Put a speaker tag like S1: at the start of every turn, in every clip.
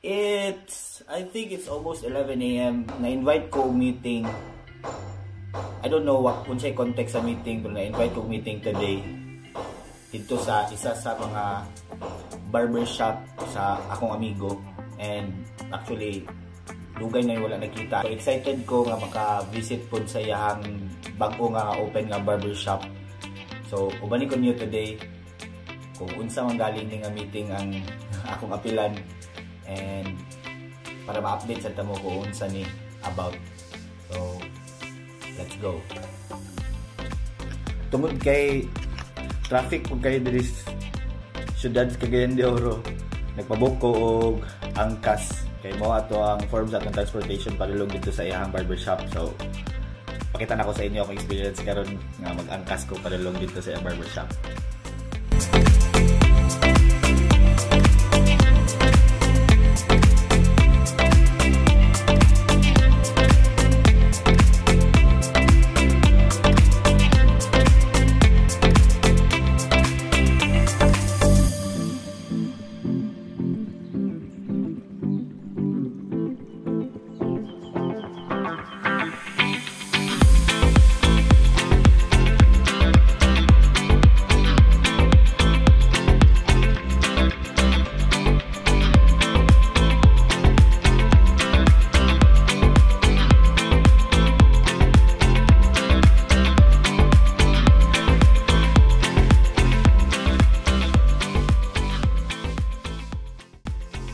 S1: I think it's almost 11 a.m. Na-invite ko meeting. I don't know what kung siya context sa meeting, pero na-invite ko meeting today dito sa isa sa mga barbershop sa akong amigo. And actually, lugay na wala nakita. So excited ko nga maka-visit po sa iyang bago nga open nga barbershop. So, ubani ko niyo today kung unsa man galing ni nga meeting ang akong apilan and para ma-update sa tamo ko unsa ni about. So, let's go. Tungod kay traffic pag kayo diri syudad sa Cagayan de Oro, nagpabook ko og angkas kay mo ato ang forms at transportation padulong dito sa iyang barbershop. So, pakita na ko sa inyo akong experience karon nga mag-angkas ko padulong dito sa iyang barbershop.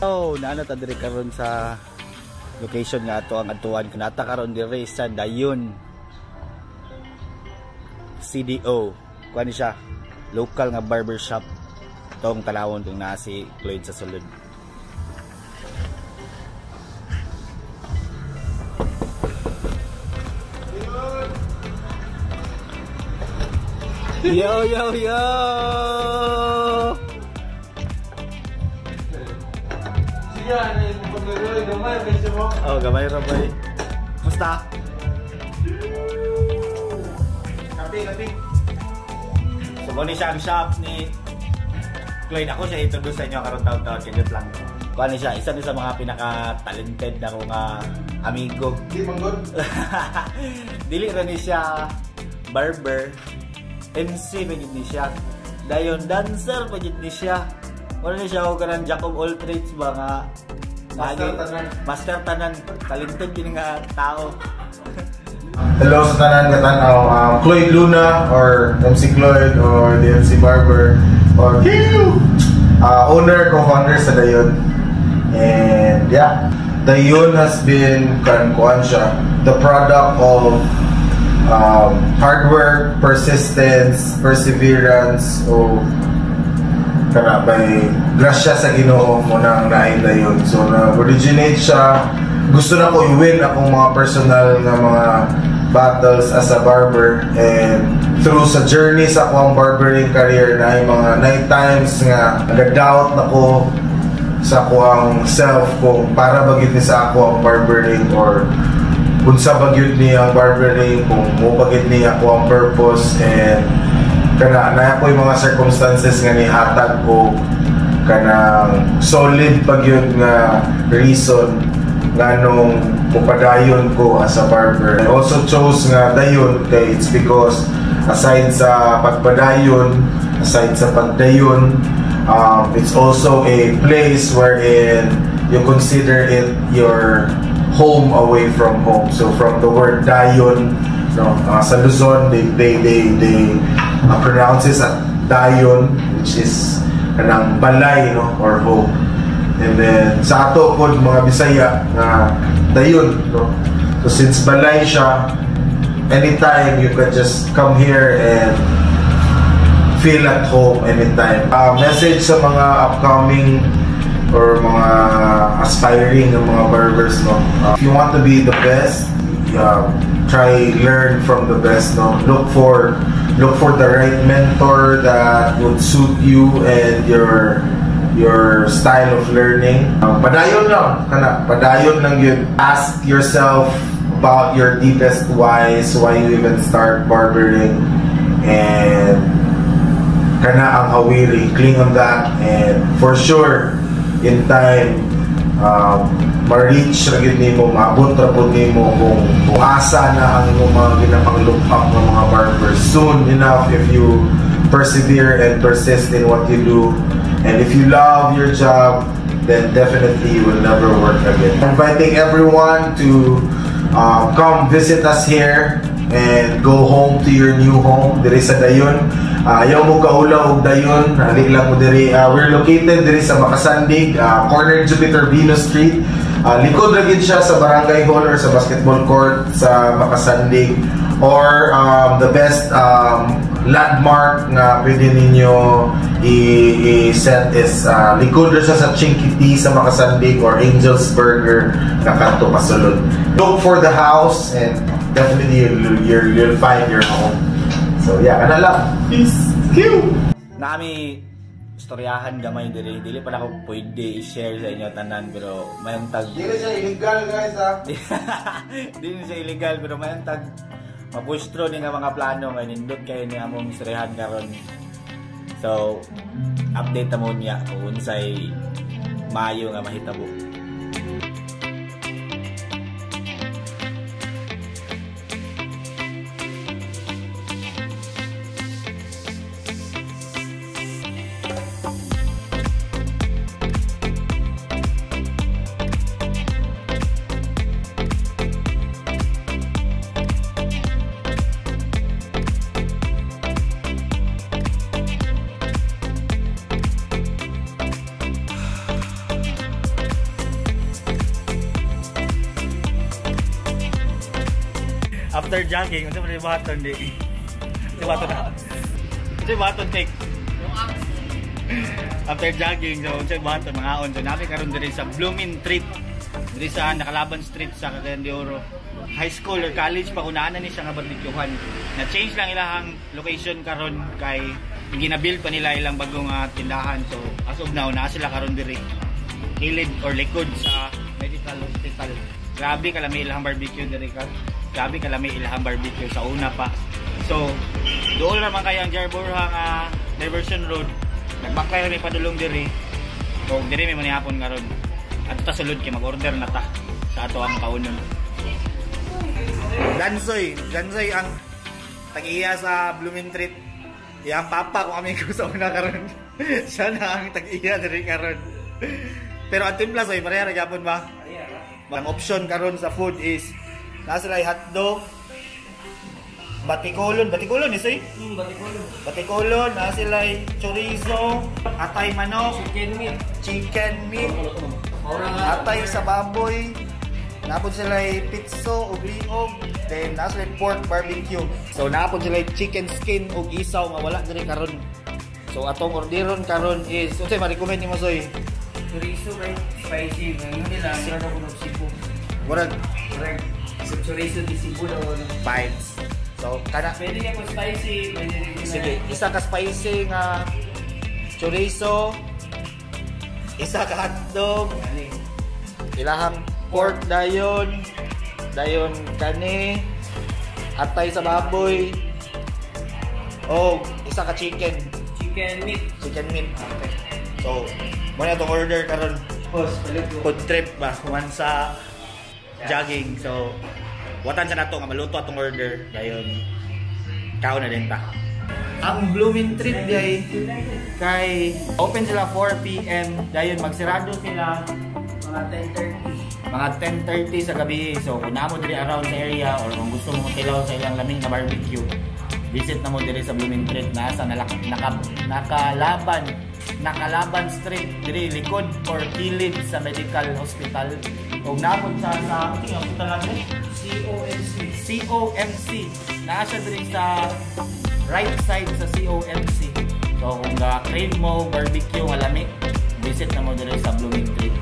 S1: So, naano ta diri karon sa location nga ato ang adtuan kanata karon diri sa Dayon CDO. Kuan siya, local nga barbershop tong tanawon kung naa si Cloyd sa sulod. Yo yo yo. Oh, gamay ra bay. Musta? Kapi. So, mo ni siya ang shop ni Cloyd. Ako siya introduce sa inyo karon taon-taon kaya lang. Kuan siya, isa ni sa mga pinaka-talented na kong amigo.
S2: Di manggod.
S1: Dili ra ni siya barber. MC pa ni siya. Dayon dancer pa ni siya. Wala na siya ako kanang jack of all trades ba nga master tanan talented yun nga tao.
S2: Hello sa tanan nga tanaw, Cloyd Luna or MC Cloyd or the MC Barber or owner, co-founder sa Dayon. And yeah, Dayon has been kuan siya, the product of hard work, persistence, perseverance, kana by grasya sa Ginoo mo nang naindayon. So na-originate siya. Gusto na ko i-win akong mga personal na mga battles as a barber, and through sa journey sa akong barbering career na yung mga night times nga nag-doubt na ko sa akong self kung para bagit ni sa ako ang barbering or kung sa bagit ni ang barbering, kung mo bagit ni ako ang purpose. And kana na ako yung mga circumstances nga nihatag ko kanang solid pag yun nga reason nga nung mupadayon ko as a barber. I also chose nga Dayon kay it's because aside sa pagpadayon, aside sa pagdayon, it's also a place wherein you consider it your home away from home. So from the word Dayon, no, sa Luzon they pronounce it as Dayon, which is kanang balay, no, or home. And then sa ato po mga Bisaya na Dayon, no. So since balay siya, anytime you can just come here and feel at home anytime. Message sa mga upcoming or mga aspiring ng mga barbers, no. If you want to be the best, try learn from the best, no. Look for the right mentor that would suit you and your style of learning. Padayon lang kana, padayon lang yun. Ask yourself about your deepest whys, why you even start barbering, and kana ang hawiri, cling on that, and for sure in time ma-reach ra gid nimo, maabot ra pud nimo kung asa na ang imong mga ginapang-look up ng mga barbers soon enough if you persevere and persist in what you do. And if you love your job, then definitely you will never work again. Inviting everyone to come visit us here and go home to your new home diri sa Dayon. Ayaw mo kaula og Dayon, halik lang mo diri. We're located diri sa Makasandig, corner Jupiter Venus Street. Likod ra gid siya sa barangay hall or sa basketball court sa Makasandig, or the best landmark na pwede ninyo i-set is likod ra siya sa Chinkiti sa Makasandig or Angel's Burger na kanto pasulod. Look for the house and definitely you'll find your home. So yeah, kana lang. Peace. Q.
S1: Nami istoryahan gamay dili pa na ako pwede i-share sa inyo tanan, pero mayong tag
S2: Dili siya illegal, guys, ha.
S1: Dili siya illegal, pero mayong tag mapustro ni nga mga plano nga nindot kayo ni among istoryahan karon. So update ta mo niya kung unsay maayo nga mahitabo. After jogging, unsa man baton di? Unsa baton na? Unsa baton take? After jogging, so unsa baton mangaon. So namin karon diri sa Blooming Trip. Diri sa Nakalaban Street sa Cagayan de Oro. High school or college pa una ni siya nga barbecuehan. Na change lang ilahang location karon kay ginabuild pa nila ilang bagong tindahan. So as of now naa sila karon diri. Kilid or likod sa medical hospital. Grabe kalami ilahang barbecue diri ka. Grabe kalami ilahang barbecue sa una pa. So, doon naman kayang Jarborhang Diversion Road. Nagbakay kami padulong diri. So, diri may manihapon nga ron. At ta sulod kay mag-order na ta sa ato ang kaunon. Gansoy ang tag-iya sa Blooming Treat. Yang papa ko kami ko sa una karon. Siya na ang tag-iya diri karon. Pero ang timpla soy pareha ra gyapon ba? Ang option karon sa food is nasa sila hotdog, batikolon is eh? Batikolon, nasa sila chorizo, atay manok, chicken meat, atay sa baboy, napon sila pitso o liog, then nasa sila pork barbecue. So napon sila chicken skin o isaw, mawala diri karon. So atong orderon karon is, unsay ma-recommend nimo soy?
S3: Chorizo right, spicy, hindi lang, meron ako ng Cebu.
S1: Correct.
S3: Chorizo di Cebu daw.
S1: Vibes. So, kana
S3: pwede ka po spicy, pwede rin na.
S1: sige, isa ka spicy nga chorizo, isa ka hotdog, ilahang pork dayon kani, atay sa baboy, o isa ka chicken meat. Okay. So, muna itong order karon. Food trip ba? One sa jogging. So, watan sa nato nga maluto atong order. Dayon, kao na din ta. Ang Blooming Treat day kay open sila 4 PM. Dayon magsirado sila mga 10:30 sa gabi. So, kung namo diri around sa area or kung gusto mo tilaw sa ilang lamig na barbecue, visit na mo diri sa Blooming Treat. Nasa Nakalaban Street, diri likod or kilid sa medical hospital. O napon sa ating hospital natin, COMC. Nasa diri sa right side sa COMC. So kung crave mo barbecue malamig, visit na mo diri sa Blooming Treat.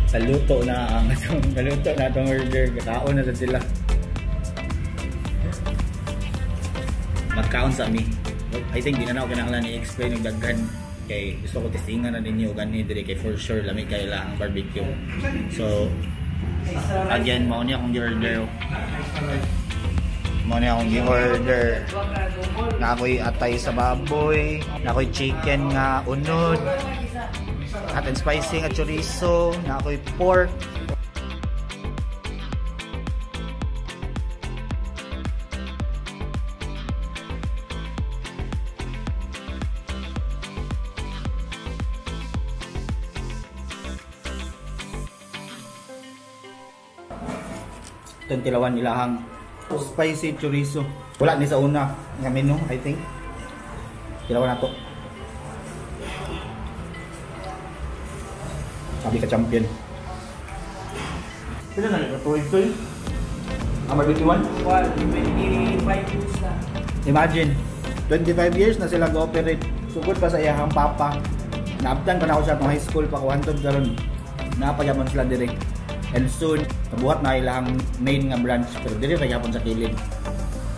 S1: Kaluto na itong order. Kakaon na sila. Magkaon sa mi. I think di na ako kinahanglan i-explain yung daghan kay gusto ko testingan na ninyo gani diri kay for sure lamig kay ilang barbecue. So again, mao ni akong gi-order. Mao ni akong gi-order. Na ako'y atay sa baboy, na ako'y chicken nga unod, hot and spicy nga chorizo, na ako'y pork. Itong tilawan ilahang spicy chorizo. Wala ni sa una nga menu, I think. Tilawan na to. Sabi ka champion. Pila na ito ito eh? Ang barbecue one?
S3: 25 years na.
S1: Imagine, 25 years na sila go-operate. Sugod pa sa iyahang papa. Naabtan pa na ako sa high school pa kuhantod karon. Napayaman sila direct. And soon, nabuhat na ilang main nga branch pero dili ra gyapon sa kilid.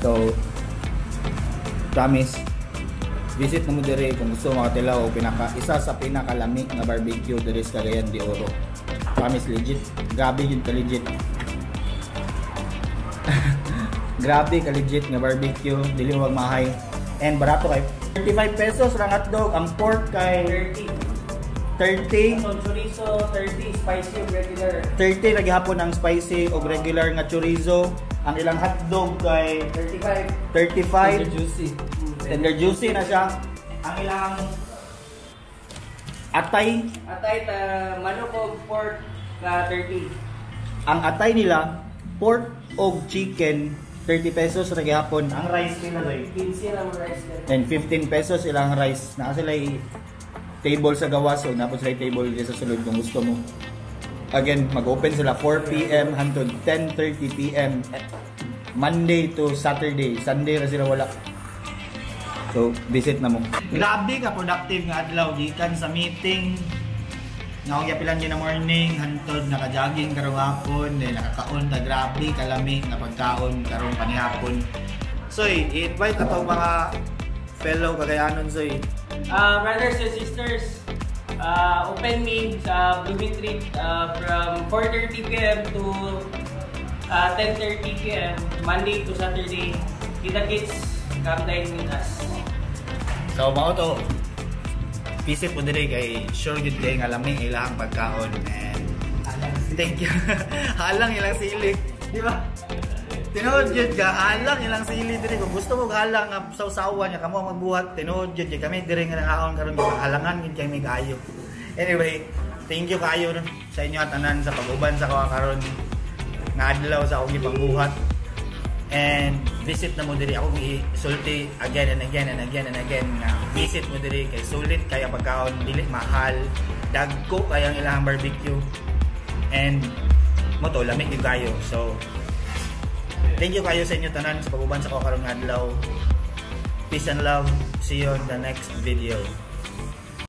S1: So, promise, visit na mo dire kung gusto makatilaw o isa sa pinakalami nga barbecue diri sa Cagayan de Oro. Promise, legit. Grabe yun ka legit. Grabe ka legit nga barbecue, dili mo magmahay. And barato kay 35 pesos lang hotdog, ang pork kay 30.
S3: Ang chorizo, 30, spicy o regular.
S1: 30 lagi hapon ang spicy o regular nga chorizo. Ang ilang hotdog kay 35.
S3: Tender juicy.
S1: Tender juicy na siya. Ang ilang atay.
S3: Atay ta manok o pork na 30.
S1: Ang atay nila pork o chicken 30 pesos lagi hapon. Ang rice nila doy
S3: 15 lang rice.
S1: and 15 pesos ilang rice. Na sila table sa gawas o napos sila table dito sa sulod kung gusto mo. Again, mag-open sila 4 PM hangtod 10:30 PM Monday to Saturday. Sunday ra sila wala. So, visit na mo. Grabe ka productive nga adlaw gikan sa meeting. Nga og pilang na morning hangtod naka-jogging karong hapon, then nakakaon ta grabe kalami nga pagkaon karong panihapon. So, i-invite ato mga fellow Cagayanon soy.
S3: Brothers and sisters, open me sa Blooming Treat from 4:30 PM to 10:30 PM Monday to Saturday. Kita kids, come dine with us.
S1: So, mao to. Visit mo dire kay sure good day nga lami ilang pagkaon and thank you. Halang ilang silig, di ba? Tinuod jud ka, halang ilang sili dire kung gusto mo halang nga sawsawan nya kamo magbuhat, tinuod jud kami dire nga nanghaon karon halangan gid kami kaayo. Anyway, thank you kaayo sa inyo at tanan sa pag-uban sa karon nga adlaw sa akong gipangbuhat. And visit na mo diri ako gisulti again and again and again and again nga visit mo diri kay sulit kaya pagkaon dili mahal, dagko kaya ang ilang barbecue and mo to lamig gyud kayo. So thank you kayo sa inyo tanan sa pag-uban sa karong adlaw. Peace and love. See you on the next video.